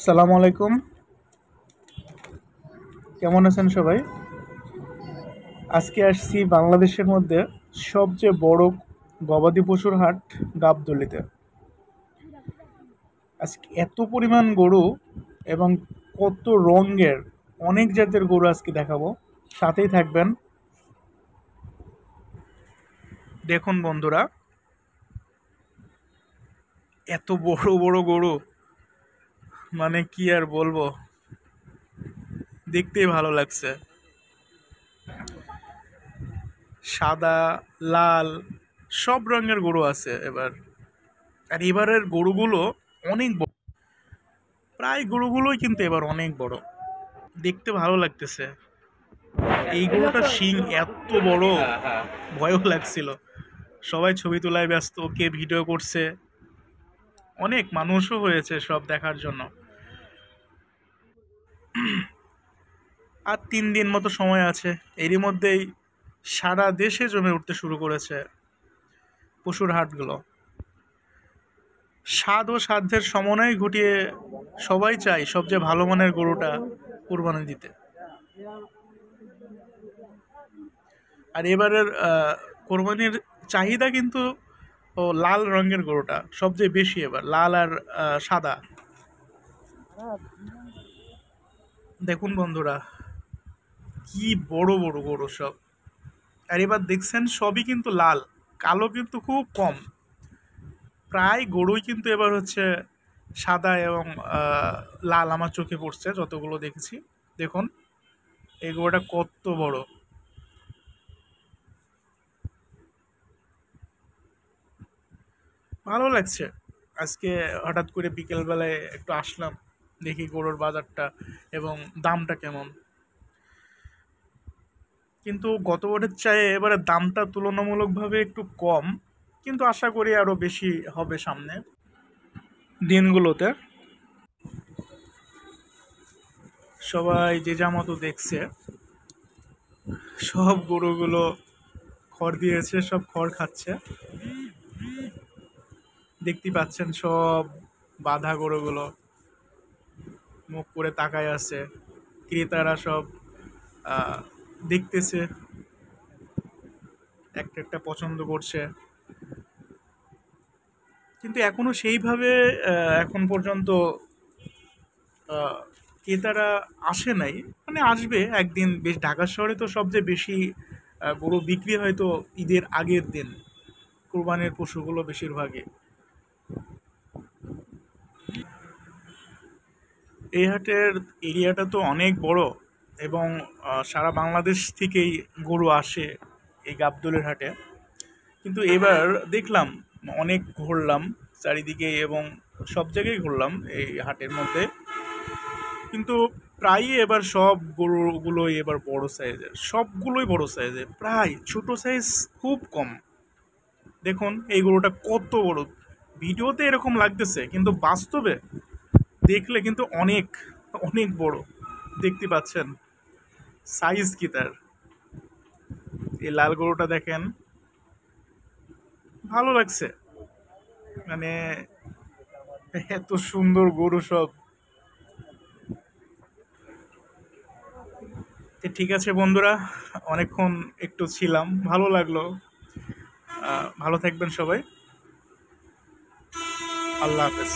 সালামু আলাইকুম। কেমন আছেন সবাই? আজকে আসছি বাংলাদেশের মধ্যে সবচেয়ে বড় গবাদি পশুর হাট গাবতলীতে। আজকে এত পরিমাণ গরু এবং কত রঙের অনেক জাতের গরু আজকে দেখাবো। সাথেই থাকবেন। দেখুন বন্ধুরা, এত বড় বড় গরু, মানে কি আর বলবো, দেখতেই ভালো লাগছে। সাদা, লাল, সব রঙের গরু আছে এবার। আর এবারের গরুগুলো অনেক বড়, প্রায় গরুগুলোই কিন্তু এবার অনেক বড়, দেখতে ভালো লাগতেছে। এই গরুটার শিং এত বড়, ভয়ও লাগছিল। সবাই ছবি তোলায় ব্যস্ত, কে ভিডিও করছে, অনেক মানুষও হয়েছে সব দেখার জন্য। আর 3 দিন মতো সময় আছে, এরই মধ্যেই সারা দেশে জমে উঠতে শুরু করেছে পশুর হাটগুলো। স্বাদ ও সাধ্যের সমন্বয় ঘটিয়ে সবাই চায় সবচেয়ে ভালো মানের গরুটা কুরবানি দিতে। আর এবারের কোরবানির চাহিদা কিন্তু লাল রঙের গরুটা সবচেয়ে বেশি, এবার লাল আর সাদা। দেখুন বন্ধুরা, কি বড় বড় গরু সব। আর এবার দেখছেন সবই কিন্তু লাল, কালো কিন্তু খুব কম। প্রায় গরুই কিন্তু এবার হচ্ছে সাদা এবং লাল আমার চোখে পড়ছে যতগুলো দেখেছি। দেখুন এই গরুটা কত বড়। ভালো লাগছে। আজকে হঠাৎ করে বিকেলবেলায় একটু আসলাম, দেখি গরুর বাজারটা এবং দামটা কেমন। কিন্তু গতবারের চেয়ে এবারে দামটা তুলনামূলকভাবে একটু কম, কিন্তু আশা করি আরও বেশি হবে সামনে দিনগুলোতে। সবাই যে যা মতো দেখছে, সব গরুগুলো খড় দিয়েছে, সব খড় খাচ্ছে। দেখতে পাচ্ছেন সব বাঁধা গরুগুলো মুখ করে তাকায় আছে। ক্রেতারা সব আহ, দেখতেছে, একটা একটা পছন্দ করছে। কিন্তু এখনো সেইভাবে এখন পর্যন্ত আহ, ক্রেতারা আসে নাই। মানে আসবে একদিন। বেশ ঢাকা শহরে তো সবচেয়ে বেশি গরু বিক্রি হয় তো ঈদের আগের দিন, কোরবানির পশুগুলো বেশিরভাগই। এই হাটের এরিয়াটা তো অনেক বড় এবং সারা বাংলাদেশ থেকেই গরু আসে এই গাবদুলের হাটে। কিন্তু এবার দেখলাম, অনেক ঘুরলাম চারিদিকে এবং সব জায়গায় ঘুরলাম এই হাটের মধ্যে, কিন্তু প্রায়ই এবার সব গরুগুলোই এবার বড় সাইজের, সবগুলোই বড় সাইজের, প্রায় ছোট সাইজ খুব কম। দেখুন এই গরুটা কত বড়, ভিডিওতে এরকম লাগতেছে কিন্তু বাস্তবে দেখলে কিন্তু অনেক অনেক বড়। দেখতে পাচ্ছেন সাইজ কি তার। এই লাল গরুটা দেখেন, ভালো লাগছে। মানে এত সুন্দর গরু সব। তো ঠিক আছে বন্ধুরা, অনেকক্ষণ একটু ছিলাম, ভালো লাগলো। ভালো থাকবেন সবাই। আল্লাহ হাফেজ।